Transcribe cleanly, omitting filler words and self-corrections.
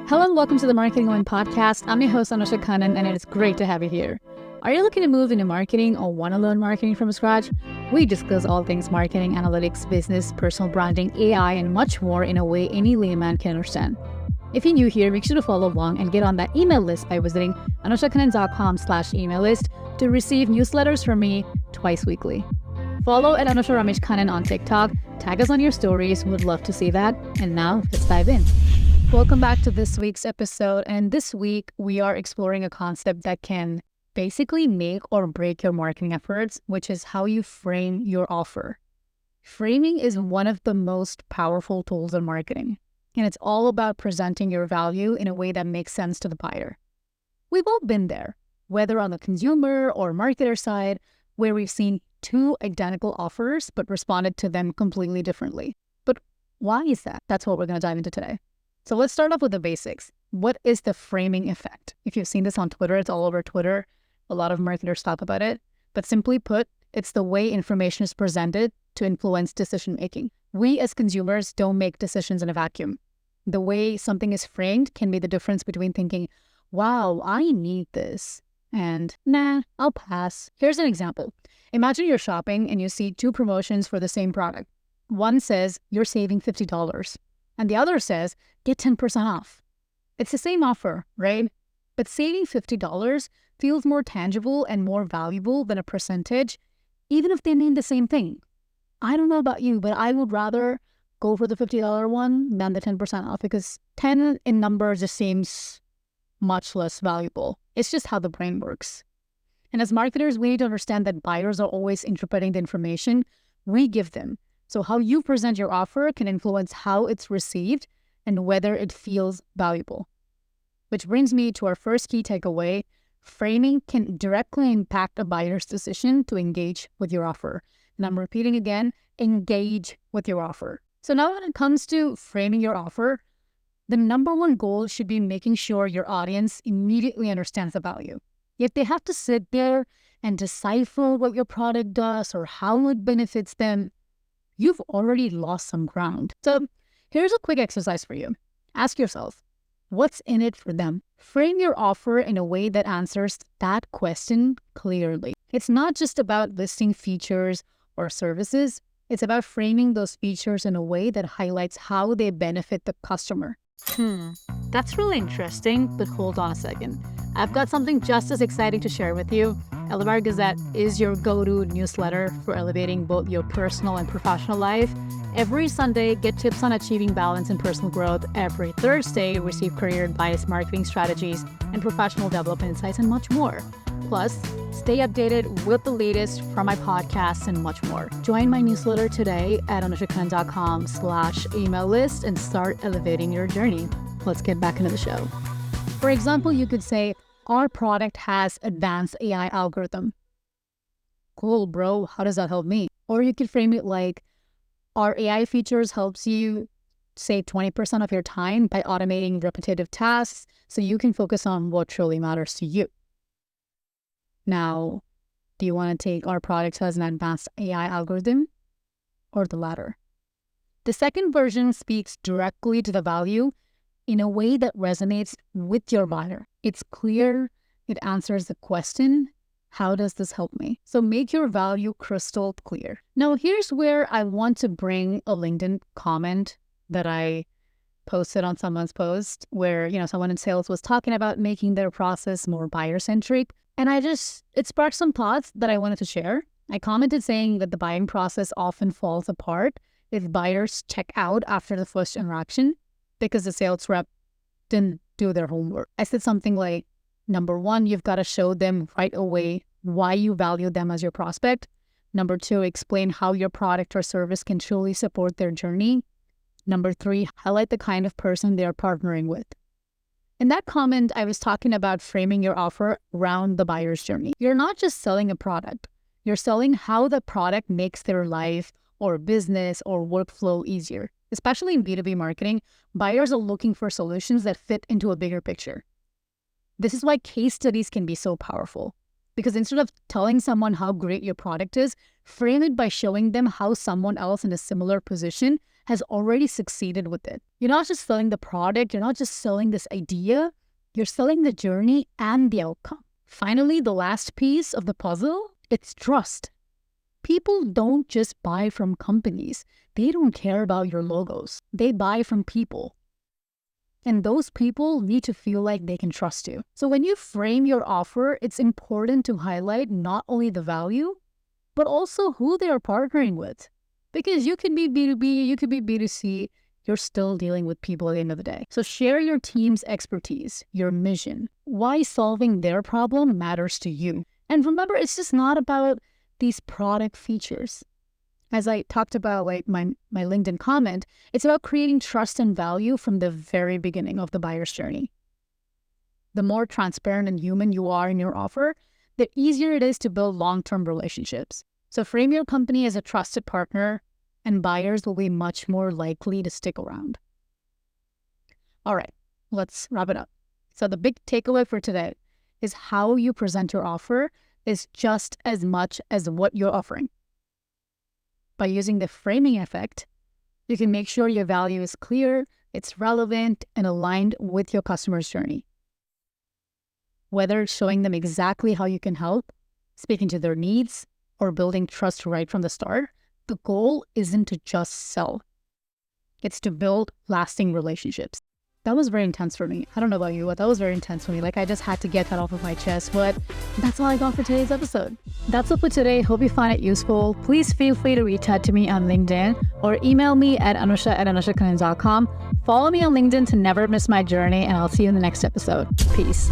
Hello and welcome to the Marketing One podcast. I'm your host, Anusha Khannan, and it is great to have you here. Are you looking to move into marketing or want to learn marketing from scratch? We discuss all things marketing, analytics, business, personal branding, AI, and much more in a way any layman can understand. If you're new here, make sure to follow along and get on that email list by visiting anushakhannan.com/email list to receive newsletters from me twice weekly. Follow at Anusha Ramesh Khannan on TikTok. Tag us on your stories. Would love to see that. And now let's dive in. Welcome back to this week's episode. And this week we are exploring a concept that can basically make or break your marketing efforts, which is how you frame your offer. Framing is one of the most powerful tools in marketing, and it's all about presenting your value in a way that makes sense to the buyer. We've all been there, whether on the consumer or marketer side, where we've seen two identical offers but responded to them completely differently. But why is that? That's what we're going to dive into today. So let's start off with the basics. What is the framing effect? If you've seen this on Twitter, it's all over Twitter. A lot of marketers talk about it. But simply put, it's the way information is presented to influence decision-making. We as consumers don't make decisions in a vacuum. The way something is framed can be the difference between thinking, wow, I need this, and nah, I'll pass. Here's an example. Imagine you're shopping and you see two promotions for the same product. One says you're saving $50, and the other says get 10% off. It's the same offer, right? But saving $50 feels more tangible and more valuable than a percentage, even if they mean the same thing. I don't know about you, but I would rather go for the $50 one than the 10% off because 10 in numbers just seems much less valuable. It's just how the brain works. And as marketers, we need to understand that buyers are always interpreting the information we give them. So how you present your offer can influence how it's received and whether it feels valuable. Which brings me to our first key takeaway. Framing can directly impact a buyer's decision to engage with your offer. And I'm repeating again, engage with your offer. So now when it comes to framing your offer, the number one goal should be making sure your audience immediately understands the value. If they have to sit there and decipher what your product does or how it benefits them, you've already lost some ground. So here's a quick exercise for you. Ask yourself, what's in it for them? Frame your offer in a way that answers that question clearly. It's not just about listing features or services. It's about framing those features in a way that highlights how they benefit the customer. That's really interesting, but hold on a second. I've got something just as exciting to share with you. Elevar Gazette is your go-to newsletter for elevating both your personal and professional life. Every Sunday, get tips on achieving balance and personal growth. Every Thursday, receive career advice, marketing strategies, and professional development insights, and much more. Plus, stay updated with the latest from my podcasts and much more. Join my newsletter today at anushakhannan.com/email list and start elevating your journey. Let's get back into the show. For example, you could say, our product has advanced AI algorithm. Cool, bro. How does that help me? Or you could frame it like, our AI features helps you save 20% of your time by automating repetitive tasks so you can focus on what truly matters to you. Now, do you want to take our product as an advanced AI algorithm or the latter? The second version speaks directly to the value in a way that resonates with your buyer. It's clear, it answers the question, how does this help me? So make your value crystal clear. Now, here's where I want to bring a LinkedIn comment that I posted on someone's post where, someone in sales was talking about making their process more buyer-centric. And it sparked some thoughts that I wanted to share. I commented saying that the buying process often falls apart if buyers check out after the first interaction because the sales rep didn't do their homework. I said something like, number one, you've got to show them right away why you value them as your prospect. Number two, explain how your product or service can truly support their journey. Number three, highlight the kind of person they are partnering with. In that comment, I was talking about framing your offer around the buyer's journey. You're not just selling a product. You're selling how the product makes their life or business or workflow easier. Especially in B2B marketing, buyers are looking for solutions that fit into a bigger picture. This is why case studies can be so powerful. Because instead of telling someone how great your product is, frame it by showing them how someone else in a similar position has already succeeded with it. You're not just selling the product, you're not just selling this idea, you're selling the journey and the outcome. Finally, the last piece of the puzzle, it's trust. People don't just buy from companies. They don't care about your logos. They buy from people. And those people need to feel like they can trust you. So when you frame your offer, it's important to highlight not only the value, but also who they are partnering with. Because you can be B2B, you could be B2C, you're still dealing with people at the end of the day. So share your team's expertise, your mission, why solving their problem matters to you. And remember, it's just not about these product features. As I talked about like my LinkedIn comment, it's about creating trust and value from the very beginning of the buyer's journey. The more transparent and human you are in your offer, the easier it is to build long-term relationships. So frame your company as a trusted partner, and buyers will be much more likely to stick around. All right, let's wrap it up. So the big takeaway for today is how you present your offer is just as much as what you're offering. By using the framing effect, you can make sure your value is clear, it's relevant, and aligned with your customer's journey. Whether it's showing them exactly how you can help, speaking to their needs, or building trust right from the start, the goal isn't to just sell. It's to build lasting relationships. That was very intense for me. I don't know about you, but that was very intense for me. Like, I just had to get that off of my chest. But that's all I got for today's episode. That's it for today. Hope you find it useful. Please feel free to reach out to me on LinkedIn or email me at anusha@anushakanan.com. Follow me on LinkedIn to never miss my journey, and I'll see you in the next episode. Peace.